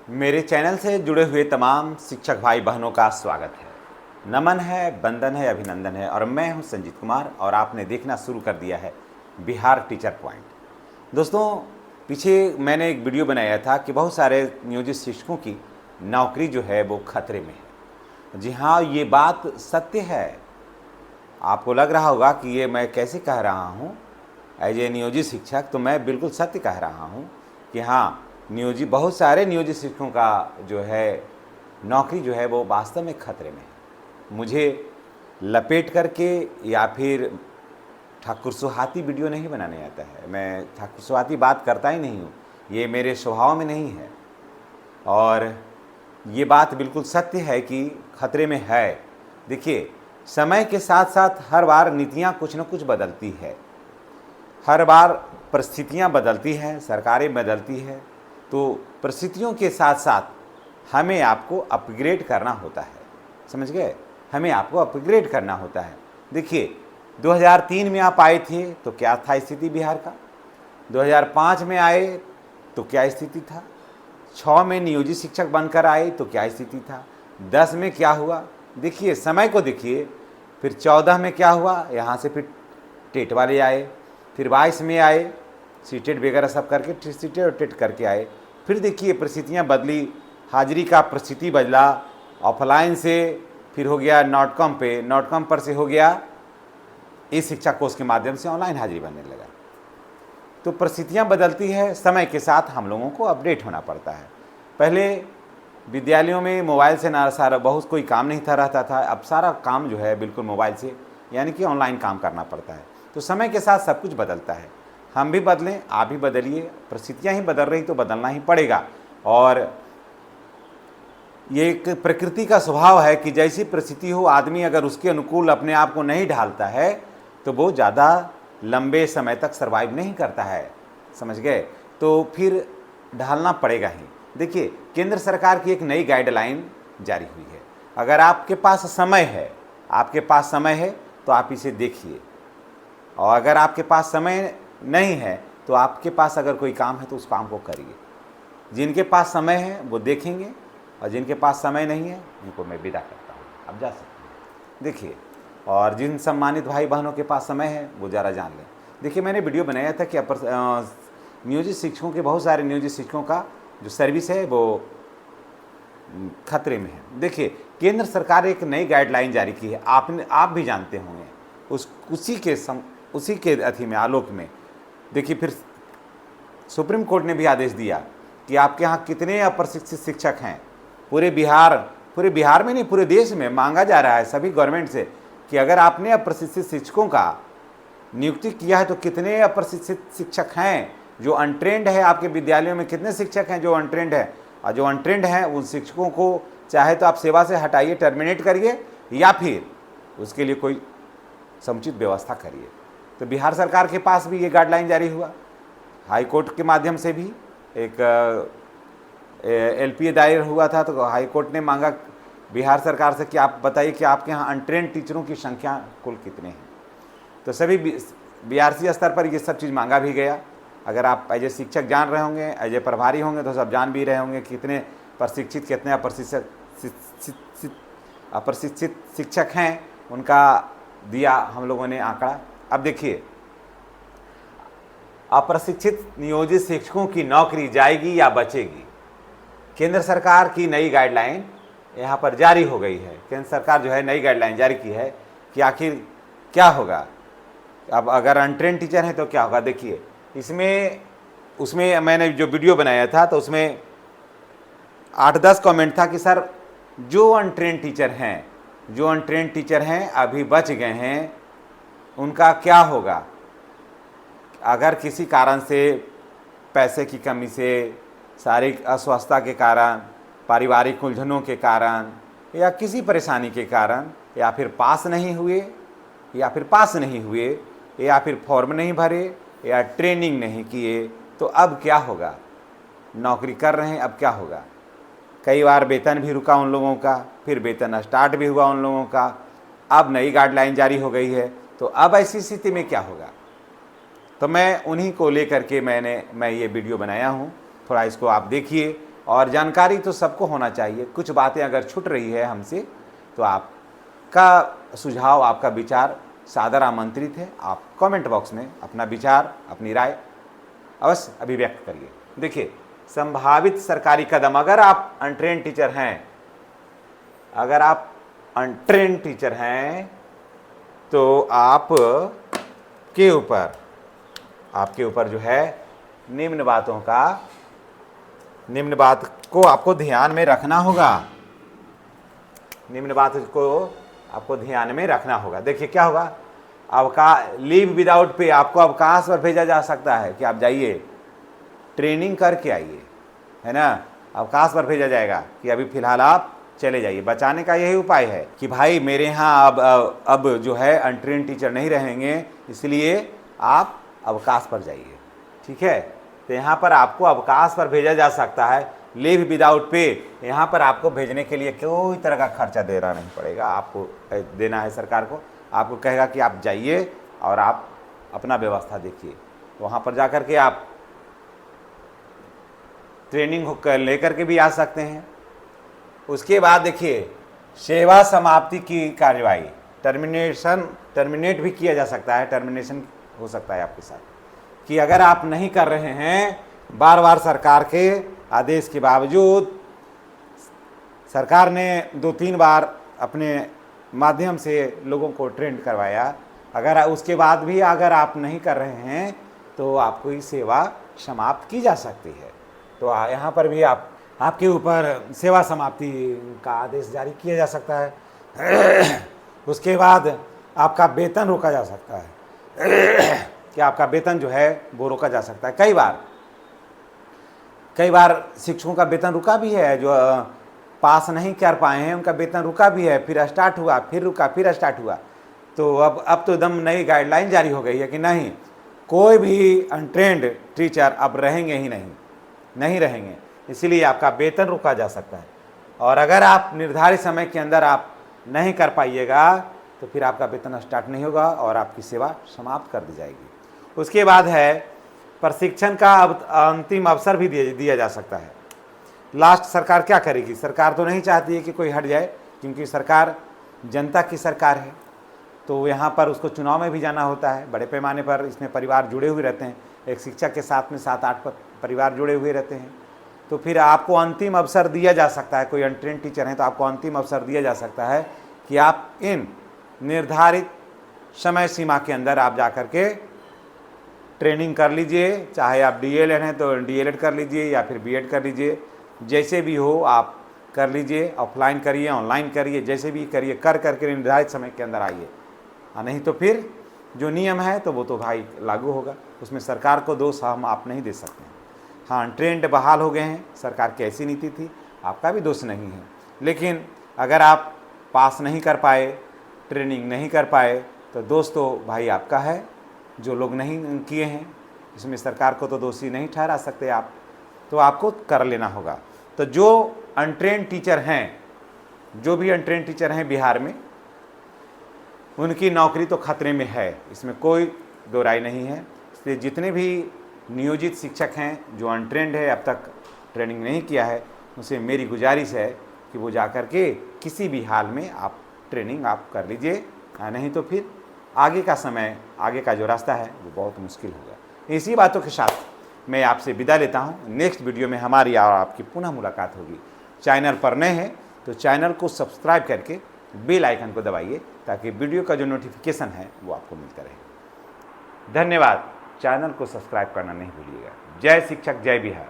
मेरे चैनल से जुड़े हुए तमाम शिक्षक भाई बहनों का स्वागत है। नमन है, वंदन है, अभिनंदन है। और मैं हूं संजीत कुमार और आपने देखना शुरू कर दिया है बिहार टीचर पॉइंट। दोस्तों, पीछे मैंने एक वीडियो बनाया था कि बहुत सारे नियोजित शिक्षकों की नौकरी जो है वो खतरे में है। जी हाँ, ये बात सत्य है। आपको लग रहा होगा कि ये मैं कैसे कह रहा हूँ एज ए नियोजित शिक्षक, तो मैं बिल्कुल सत्य कह रहा हूँ कि हाँ, नियोजित बहुत सारे नियोजित शिक्षकों का जो है नौकरी जो है वो वास्तव में खतरे में है। मुझे लपेट करके या फिर ठाकुर सुहाती वीडियो नहीं बनाने आता है। मैं ठाकुर सुहाती बात करता ही नहीं हूँ, ये मेरे स्वभाव में नहीं है। और ये बात बिल्कुल सत्य है कि खतरे में है। देखिए, समय के साथ साथ हर बार नीतियाँ कुछ न कुछ बदलती है, हर बार परिस्थितियाँ बदलती हैं, सरकारें बदलती है, तो परिस्थितियों के साथ साथ हमें आपको अपग्रेड करना होता है। समझ गए? हमें आपको अपग्रेड करना होता है। देखिए, 2003 में आप आए थे तो क्या था स्थिति बिहार का, 2005 में आए तो क्या स्थिति था, 6 में नियोजित शिक्षक बनकर आए तो क्या स्थिति था, 10 में क्या हुआ। देखिए, समय को देखिए। फिर 14 में क्या हुआ, यहाँ से फिर टेट वाले आए, फिर 22 में आए, सीटेट वगैरह सब करके सीटेट और टेट करके आए। फिर देखिए परिस्थितियाँ बदली, हाजिरी का परिस्थिति बदला, ऑफलाइन से फिर हो गया नॉटकॉम पे, नॉटकॉम पर से हो गया इस शिक्षा कोर्स के माध्यम से ऑनलाइन हाजिरी बनने लगा। तो परिस्थितियाँ बदलती है, समय के साथ हम लोगों को अपडेट होना पड़ता है। पहले विद्यालयों में मोबाइल से ना सारा बहुत कोई काम नहीं था रहता था, अब सारा काम जो है बिल्कुल मोबाइल से यानी कि ऑनलाइन काम करना पड़ता है। तो समय के साथ सब कुछ बदलता है। हम भी बदलें, आप भी बदलिए, परिस्थितियाँ ही बदल रही तो बदलना ही पड़ेगा। और ये एक प्रकृति का स्वभाव है कि जैसी परिस्थिति हो, आदमी अगर उसके अनुकूल अपने आप को नहीं ढालता है तो वो ज़्यादा लंबे समय तक सर्वाइव नहीं करता है। समझ गए? तो फिर ढालना पड़ेगा ही। देखिए, केंद्र सरकार की एक नई गाइडलाइन जारी हुई है। अगर आपके पास समय है, तो आप इसे देखिए, और अगर आपके पास समय नहीं है तो आपके पास अगर कोई काम है तो उस काम को करिए। जिनके पास समय है वो देखेंगे, और जिनके पास समय नहीं है उनको मैं विदा करता हूँ, आप जा सकते हैं। देखिए, और जिन सम्मानित भाई बहनों के पास समय है वो ज़रा जान लें। देखिए, मैंने वीडियो बनाया था कि नियोजित शिक्षकों के, बहुत सारे नियोजित शिक्षकों का जो सर्विस है वो खतरे में है। देखिए, केंद्र सरकार एक नई गाइडलाइन जारी की है, आप भी जानते होंगे। उसी के अथी में, आलोक में देखिए, फिर सुप्रीम कोर्ट ने भी आदेश दिया कि आपके यहाँ कितने अप्रशिक्षित शिक्षक हैं। पूरे बिहार में नहीं, पूरे देश में मांगा जा रहा है सभी गवर्नमेंट से कि अगर आपने अप्रशिक्षित शिक्षकों का नियुक्ति किया है तो कितने अप्रशिक्षित शिक्षक हैं जो अनट्रेंड है। आपके विद्यालयों में कितने शिक्षक हैं जो अनट्रेंड है, और जो अनट्रेंड हैं उन शिक्षकों को चाहे तो आप सेवा से हटाइए, टर्मिनेट करिए, या फिर उसके लिए कोई समुचित व्यवस्था करिए। तो बिहार सरकार के पास भी ये गाइडलाइन जारी हुआ, हाई कोर्ट के माध्यम से भी एक एलपीए दायर हुआ था। तो हाई कोर्ट ने मांगा बिहार सरकार से कि आप बताइए कि आपके यहाँ अनट्रेंड टीचरों की संख्या कुल कितने हैं। तो सभी बीआरसी स्तर पर ये सब चीज़ मांगा भी गया। अगर आप एज ए शिक्षक जान रहे होंगे, एज ए प्रभारी होंगे, तो सब जान भी रहे होंगे कितने प्रशिक्षित, कितने अप्रशिक्षित शिक्षक हैं, उनका दिया हम लोगों ने आंकड़ा। अब देखिए, अप्रशिक्षित नियोजित शिक्षकों की नौकरी जाएगी या बचेगी। केंद्र सरकार की नई गाइडलाइन यहाँ पर जारी हो गई है। केंद्र सरकार जो है नई गाइडलाइन जारी की है कि आखिर क्या होगा। अब अगर अनट्रेंड टीचर हैं तो क्या होगा। देखिए, उसमें मैंने जो वीडियो बनाया था तो उसमें 8-10 कमेंट था कि सर जो अनट्रेंड टीचर हैं अभी बच गए हैं, उनका क्या होगा। अगर किसी कारण से, पैसे की कमी से, शारीरिक अस्वस्थता के कारण, पारिवारिक उलझनों के कारण, या किसी परेशानी के कारण, या फिर पास नहीं हुए, या फिर फॉर्म नहीं भरे, या ट्रेनिंग नहीं किए, तो अब क्या होगा। नौकरी कर रहे हैं, अब क्या होगा। कई बार वेतन भी रुका उन लोगों का, फिर वेतन स्टार्ट भी हुआ उन लोगों का। अब नई गाइडलाइन जारी हो गई है, तो अब ऐसी स्थिति में क्या होगा। तो मैं उन्हीं को लेकर के मैं ये वीडियो बनाया हूँ। थोड़ा इसको आप देखिए और जानकारी तो सबको होना चाहिए। कुछ बातें अगर छूट रही है हमसे तो आपका सुझाव, आपका विचार सादर आमंत्रित है। आप कमेंट बॉक्स में अपना विचार, अपनी राय अवश्य अभिव्यक्त करिए। देखिए, संभावित सरकारी कदम, अगर आप अनट्रेन टीचर हैं, अगर आप अनट्रेन टीचर हैं तो आपके ऊपर जो है निम्न बात को आपको ध्यान में रखना होगा। निम्न बात को आपको ध्यान में रखना होगा। देखिए क्या होगा, लीव विदाउट पे आपको अवकाश पर भेजा जा सकता है कि आप जाइए ट्रेनिंग करके आइए, है ना। अवकाश पर भेजा जाएगा कि अभी फिलहाल आप चले जाइए। बचाने का यही उपाय है कि भाई मेरे यहाँ अब जो है अनट्रेन टीचर नहीं रहेंगे, इसलिए आप अवकाश पर जाइए। ठीक है, तो यहाँ पर आपको अवकाश पर भेजा जा सकता है, लीव विदाउट पे। यहाँ पर आपको भेजने के लिए कोई तरह का खर्चा देना नहीं पड़ेगा, आपको देना है सरकार को। आपको कहेगा कि आप जाइए और आप अपना व्यवस्था देखिए, वहाँ पर जा कर के आप ट्रेनिंग लेकर के भी आ सकते हैं। उसके बाद देखिए, सेवा समाप्ति की कार्यवाही, टर्मिनेट भी किया जा सकता है। टर्मिनेशन हो सकता है आपके साथ कि अगर आप नहीं कर रहे हैं, बार बार सरकार के आदेश के बावजूद, सरकार ने 2-3 बार अपने माध्यम से लोगों को ट्रेंड करवाया, अगर उसके बाद भी अगर आप नहीं कर रहे हैं तो आपकी सेवा समाप्त की जा सकती है। तो यहाँ पर भी आपके ऊपर सेवा समाप्ति का आदेश जारी किया जा सकता है। उसके बाद आपका वेतन रोका जा सकता है कि आपका वेतन जो है वो रोका जा सकता है। कई बार शिक्षकों का वेतन रुका भी है, जो पास नहीं कर पाए हैं उनका वेतन रुका भी है, फिर स्टार्ट हुआ, फिर रुका, फिर स्टार्ट हुआ। तो अब तो एकदम नई गाइडलाइन जारी हो गई है कि नहीं, कोई भी अनट्रेंड टीचर अब रहेंगे ही नहीं रहेंगे, इसीलिए आपका वेतन रोका जा सकता है। और अगर आप निर्धारित समय के अंदर आप नहीं कर पाइएगा तो फिर आपका वेतन स्टार्ट नहीं होगा और आपकी सेवा समाप्त कर दी जाएगी। उसके बाद है प्रशिक्षण का अंतिम अवसर भी दिया जा सकता है। लास्ट सरकार क्या करेगी? सरकार तो नहीं चाहती है कि कोई हट जाए, क्योंकि सरकार जनता की सरकार है, तो यहाँ पर उसको चुनाव में भी जाना होता है। बड़े पैमाने पर इसमें परिवार जुड़े हुए रहते हैं, एक शिक्षक के साथ में 7-8 परिवार जुड़े हुए रहते हैं। तो फिर आपको अंतिम अवसर दिया जा सकता है, कोई अनट्रेंड टीचर हैं तो आपको अंतिम अवसर दिया जा सकता है कि आप इन निर्धारित समय सीमा के अंदर आप जा कर के ट्रेनिंग कर लीजिए। चाहे आप डीएलएड हैं तो डीएलएड कर लीजिए या फिर बीएड कर लीजिए, जैसे भी हो आप कर लीजिए। ऑफलाइन करिए, ऑनलाइन करिए, जैसे भी करिए, कर करके निर्धारित समय के अंदर आइए। नहीं तो फिर जो नियम है तो वो तो भाई लागू होगा, उसमें सरकार को दोष आप नहीं दे सकते हैं। हाँ, ट्रेंड बहाल हो गए हैं, सरकार की ऐसी नीति थी, आपका भी दोष नहीं है। लेकिन अगर आप पास नहीं कर पाए, ट्रेनिंग नहीं कर पाए, तो दोष तो भाई आपका है, जो लोग नहीं किए हैं। इसमें सरकार को तो दोषी नहीं ठहरा सकते आप, तो आपको कर लेना होगा। तो जो अनट्रेंड टीचर हैं, जो भी अनट्रेंड टीचर हैं बिहार में, उनकी नौकरी तो खतरे में है, इसमें कोई दो राय नहीं है। इसलिए जितने भी नियोजित शिक्षक हैं जो अनट्रेंड है, अब तक ट्रेनिंग नहीं किया है, उनसे मेरी गुजारिश है कि वो जा कर के किसी भी हाल में आप ट्रेनिंग आप कर लीजिए, नहीं तो फिर आगे का समय, आगे का जो रास्ता है वो बहुत मुश्किल होगा। इसी बातों के साथ मैं आपसे विदा लेता हूँ। नेक्स्ट वीडियो में हमारी और आपकी पुनः मुलाकात होगी। चैनल पर नए हैं तो चैनल को सब्सक्राइब करके बेल आइकन को दबाइए, ताकि वीडियो का जो नोटिफिकेशन है वो आपको मिलता रहे। धन्यवाद। चैनल को सब्सक्राइब करना नहीं भूलिएगा। जय शिक्षक, जय बिहार।